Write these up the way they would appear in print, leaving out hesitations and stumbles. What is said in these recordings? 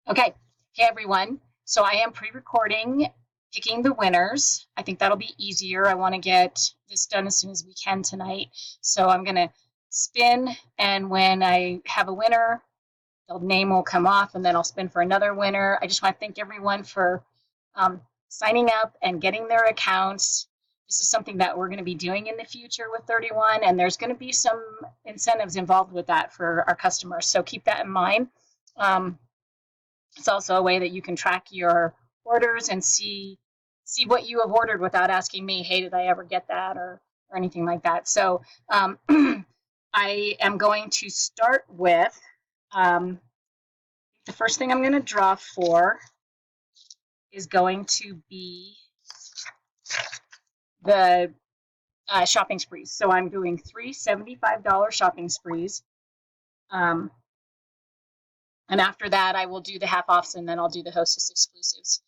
Okay, hey everyone. So I am pre-recording picking the winners. I think that'll be easier. I want to get this done as soon as we can tonight. So I'm going to spin, and when I have a winner, the name will come off, and then I'll spin for another winner. I just want to thank everyone for signing up and getting their accounts. This is something that we're going to be doing in the future with 31, and there's going to be some incentives involved with that for our customers. So keep that in mind. It's also a way that you can track your orders and see what you have ordered without asking me, hey, did I ever get that, or anything like that. So I am going to start with the first thing I'm going to draw for is going to be the shopping sprees. So I'm doing 3 $75 shopping sprees. And after that, I will do the half-offs, and then I'll do the Hostess exclusives.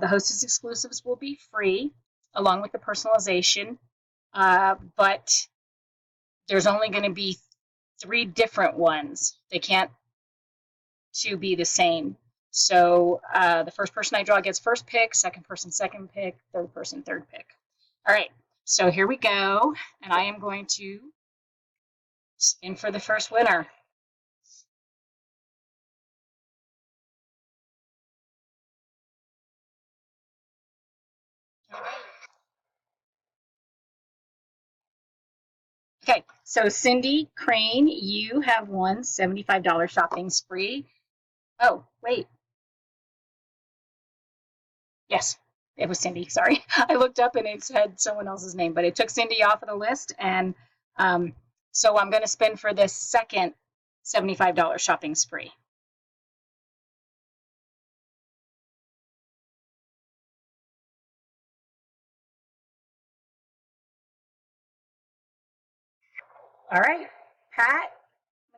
The Hostess exclusives will be free, along with the personalization, but there's only going to be 3 different ones. They can't 2 be the same. So the first person I draw gets first pick, second person second pick, third person third pick. All right, so here we go, and I am going to spin for the first winner. Okay, so Cindy Crane, you have won $75 shopping spree. Oh, wait. Yes, it was Cindy. Sorry. I looked up and it said someone else's name, but it took Cindy off of the list. And so I'm going to spin for this second $75 shopping spree. All right, Pat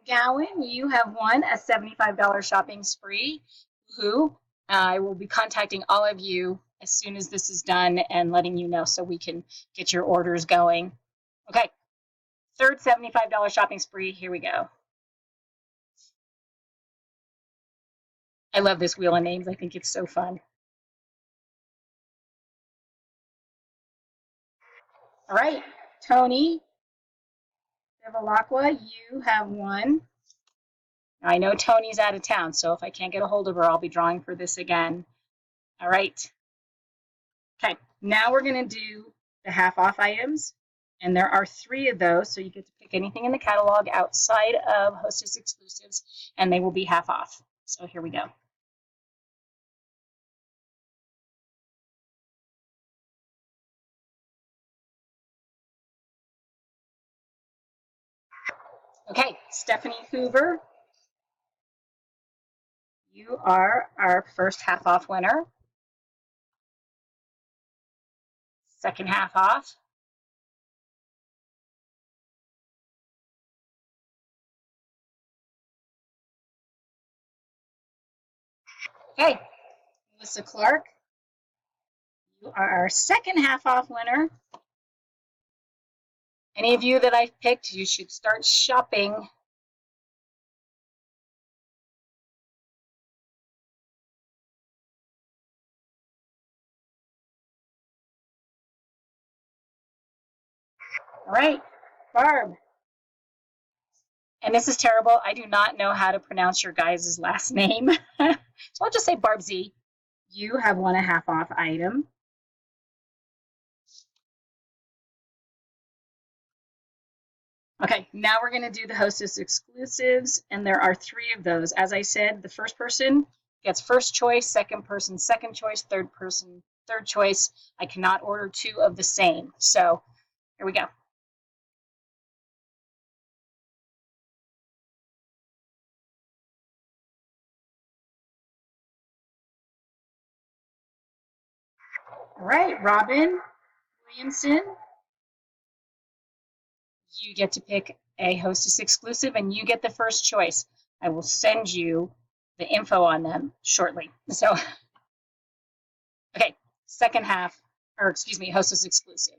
McGowan, you have won a $75 shopping spree. Who I will be contacting all of you as soon as this is done and letting you know so we can get your orders going. Okay, third $75 shopping spree. Here we go. I love this wheel of names. I think it's so fun. All right, Tony Bevilacqua, you have won. I know Tony's out of town, so if I can't get a hold of her, I'll be drawing for this again. All right. Okay, now we're going to do the half-off items, and there are 3 of those, so you get to pick anything in the catalog outside of Hostess exclusives, and they will be half off. So here we go. Okay, Stephanie Hoover, you are our first half-off winner. Second half off. Okay, Melissa Clark, you are our second half off winner. Any of you that I've picked, you should start shopping. All right, Barb. And this is terrible. I do not know how to pronounce your guys' last name. So I'll just say Barb Z. You have won a half off item. Okay, now we're going to do the Hostess exclusives, and there are 3 of those. As I said, the first person gets first choice, second person second choice, third person third choice. I cannot order 2 of the same. So here we go. All right, Robin Williamson, you get to pick a Hostess exclusive, and you get the first choice. I will send you the info on them shortly. So, okay, second half, or excuse me, Hostess exclusive.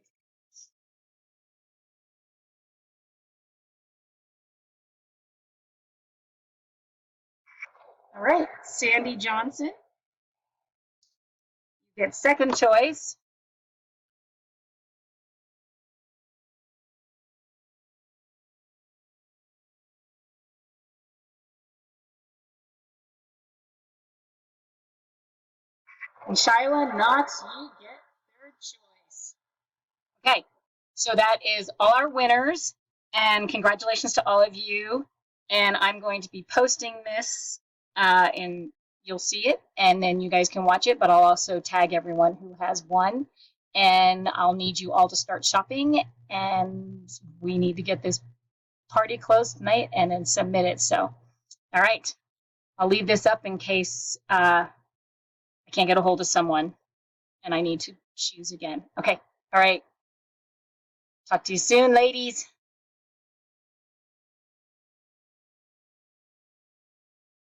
All right, Sandy Johnson, you get second choice. And Shyla Knox, you get third choice. Okay, so that is all our winners, and congratulations to all of you. And I'm going to be posting this, and you'll see it, and then you guys can watch it, but I'll also tag everyone who has won. And I'll need you all to start shopping, and we need to get this party closed tonight and then submit it. So, all right, I'll leave this up in case I can't get a hold of someone and I need to choose again. Okay, all right. Talk to you soon, ladies.